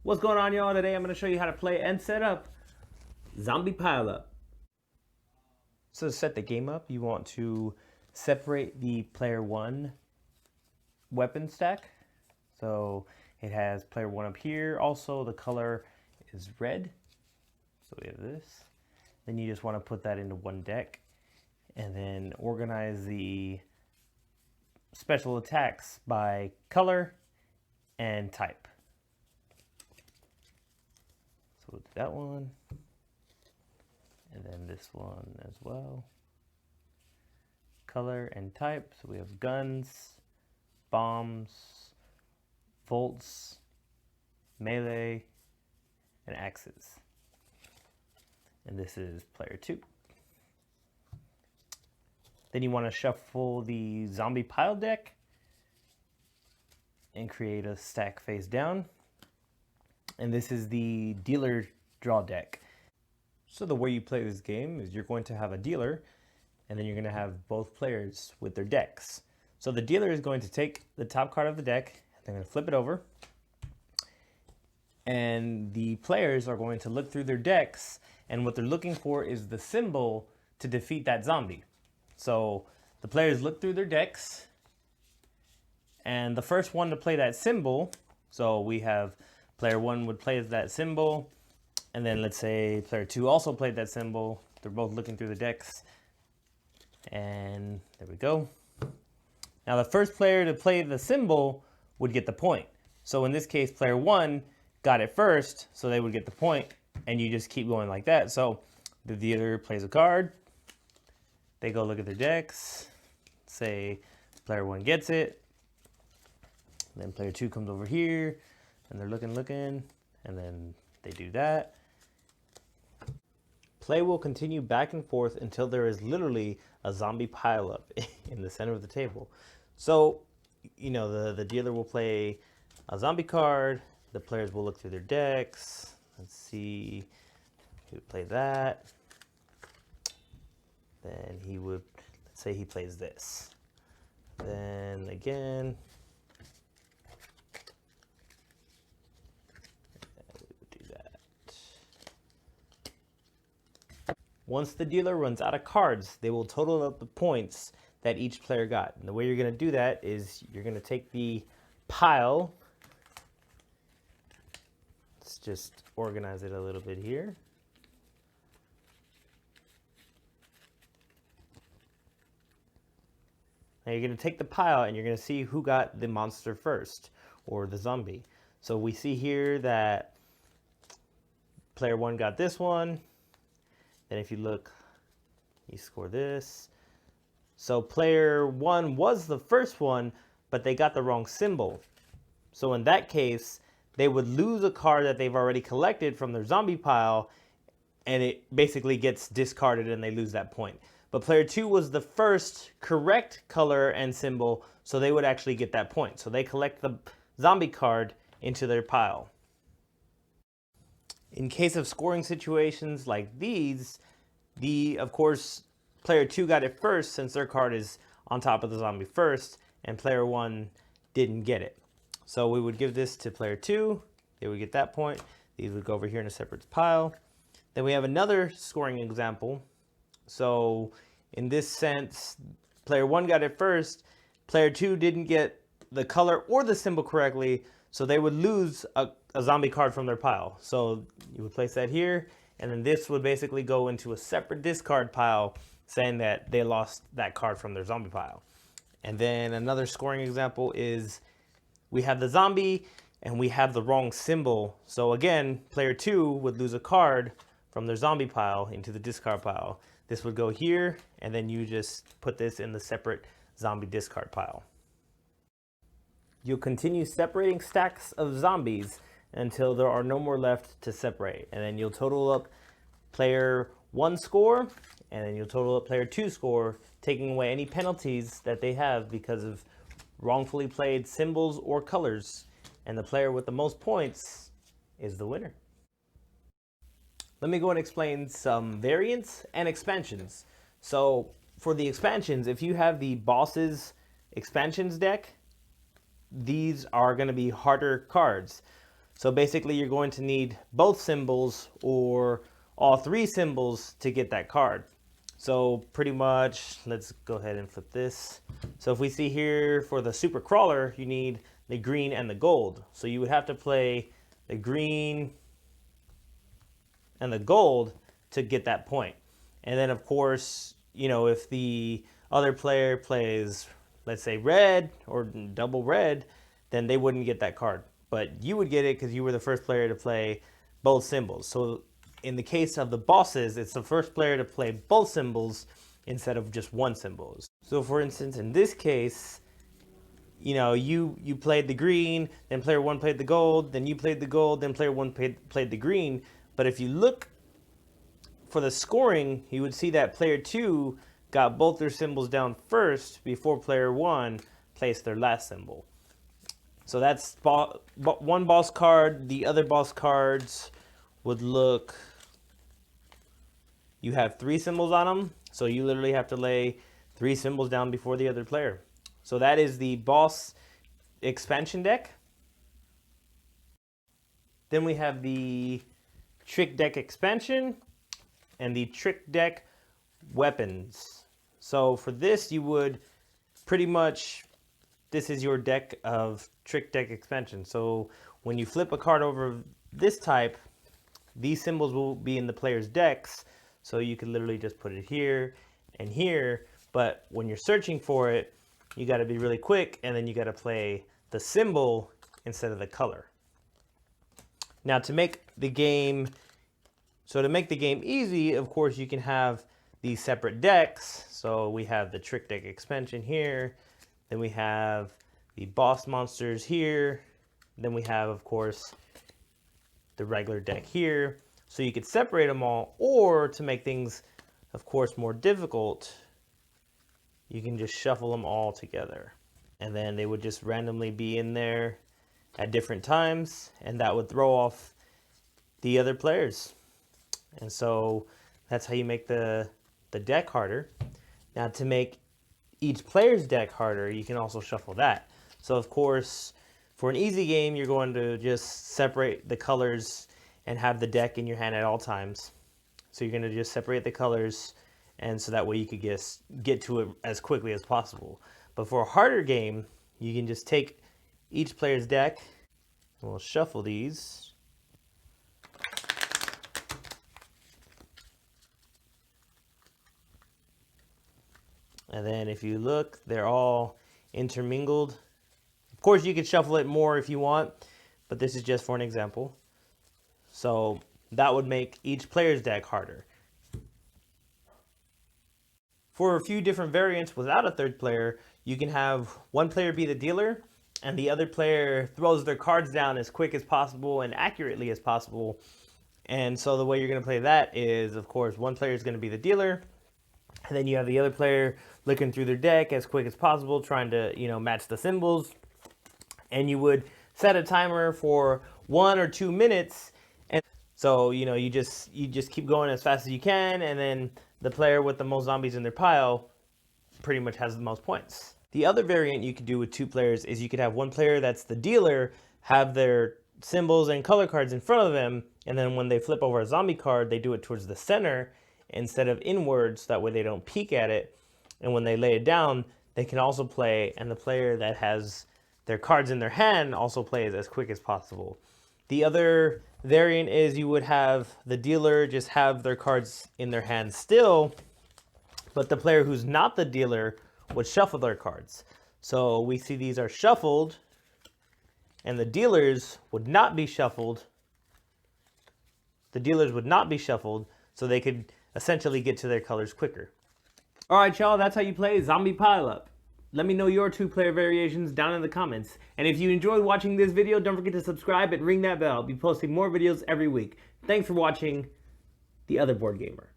What's going on, y'all? Today I'm going to show you how to play and set up Zombie Pileup. So to set the game up, you want to separate the player 1 weapon stack. So it has player 1 up here. Also, the color is red. So we have this. Then you just want to put that into one deck and then organize the special attacks by color and type. So we'll do that one, and then this one as well. Color and type, so we have guns, bombs, bolts, melee, and axes. And this is player 2. Then you want to shuffle the zombie pile deck and create a stack face down. And this is the dealer draw deck. So the way you play this game is you're going to have a dealer, and then you're going to have both players with their decks. So the dealer is going to take the top card of the deck, they're going to flip it over, and the players are going to look through their decks, and what they're looking for is the symbol to defeat that zombie. So the players look through their decks, and the first one to play that symbol, so we have player 1 would play that symbol, and then let's say player 2 also played that symbol. They're both looking through the decks, and there we go. Now the first player to play the symbol would get the point. So in this case, player 1 got it first, so they would get the point, and you just keep going like that. So the dealer plays a card, they go look at their decks, say player 1 gets it, then player 2 comes over here, and they're looking, and then they do that. Play will continue back and forth until there is literally a zombie pileup in the center of the table. So, you know, the dealer will play a zombie card, the players will look through their decks. Let's see, he would play that. Then he would, let's say he plays this. Then again, once the dealer runs out of cards, they will total up the points that each player got. And the way you're going to do that is you're going to take the pile. Let's just organize it a little bit here. Now you're going to take the pile and you're going to see who got the monster first, or the zombie. So we see here that player 1 got this one. Then if you look, you score this. So player 1 was the first one, but they got the wrong symbol. So in that case, they would lose a card that they've already collected from their zombie pile, and it basically gets discarded and they lose that point. But player 2 was the first correct color and symbol, so they would actually get that point. So they collect the zombie card into their pile. In case of scoring situations like these, of course, player 2 got it first since their card is on top of the zombie first, and player 1 didn't get it. So we would give this to player 2, they would get that point. These would go over here in a separate pile. Then we have another scoring example. So in this sense, player 1 got it first, player 2 didn't get the color or the symbol correctly, so they would lose a zombie card from their pile. So you would place that here, and then this would basically go into a separate discard pile, saying that they lost that card from their zombie pile. And then another scoring example is we have the zombie and we have the wrong symbol. So again, player 2 would lose a card from their zombie pile into the discard pile. This would go here, and then you just put this in the separate zombie discard pile. You'll continue separating stacks of zombies until there are no more left to separate. And then you'll total up player 1 score, and then you'll total up player 2 score, taking away any penalties that they have because of wrongfully played symbols or colors. And the player with the most points is the winner. Let me go and explain some variants and expansions. So for the expansions, if you have the Bosses expansions deck, these are going to be harder cards. So basically you're going to need both symbols or all three symbols to get that card. So pretty much, let's go ahead and flip this. So if we see here for the super crawler, you need the green and the gold. So you would have to play the green and the gold to get that point. And then of course, you know, if the other player plays, let's say red or double red, then they wouldn't get that card. But you would get it because you were the first player to play both symbols. So in the case of the bosses, it's the first player to play both symbols instead of just one symbol. So for instance, in this case, you know, you played the green, then player one played the gold, then you played the gold, then player one played the green. But if you look for the scoring, you would see that player two got both their symbols down first before player one placed their last symbol. So that's one boss card. The other boss cards would look, you have three symbols on them, so you literally have to lay three symbols down before the other player. So that is the boss expansion deck. Then we have the trick deck expansion and the trick deck weapons. So for this, you would pretty much, this is your deck of trick deck expansion. So when you flip a card over this type, these symbols will be in the player's decks. So you can literally just put it here and here. But when you're searching for it, you got to be really quick, and then you got to play the symbol instead of the color. Now to make the game easy, of course, you can have these separate decks. So we have the trick deck expansion here. Then we have the boss monsters here. Then we have, of course, the regular deck here. So you could separate them all, or to make things, of course, more difficult, you can just shuffle them all together. And then they would just randomly be in there at different times, and that would throw off the other players. And so that's how you make the deck harder. Now to make each player's deck harder, you can also shuffle that. So of course, for an easy game, you're going to just separate the colors and have the deck in your hand at all times. So you're going to just separate the colors, and so that way you could get to it as quickly as possible. But for a harder game, you can just take each player's deck, and we'll shuffle these. And then if you look, they're all intermingled. Of course, you could shuffle it more if you want, but this is just for an example. So that would make each player's deck harder. For a few different variants without a third player, you can have one player be the dealer, and the other player throws their cards down as quick as possible and accurately as possible. And so the way you're going to play that is, of course, one player is going to be the dealer, and then you have the other player looking through their deck as quick as possible, trying to, you know, match the symbols. And you would set a timer for 1 or 2 minutes. And so, you know, you just keep going as fast as you can, and then the player with the most zombies in their pile pretty much has the most points. The other variant you could do with 2 players is you could have one player that's the dealer have their symbols and color cards in front of them, and then when they flip over a zombie card, they do it towards the center instead of inwards. That way they don't peek at it. And when they lay it down, they can also play, and the player that has their cards in their hand also plays as quick as possible. The other variant is you would have the dealer just have their cards in their hand still, but the player who's not the dealer would shuffle their cards. So we see these are shuffled, and the dealers would not be shuffled. The dealers would not be shuffled, so they could essentially get to their colors quicker. All right, y'all, that's how you play Zombie Pileup. Let me know your 2-player variations down in the comments. And if you enjoyed watching this video, don't forget to subscribe and ring that bell. I'll be posting more videos every week. Thanks for watching The Other Board Gamer.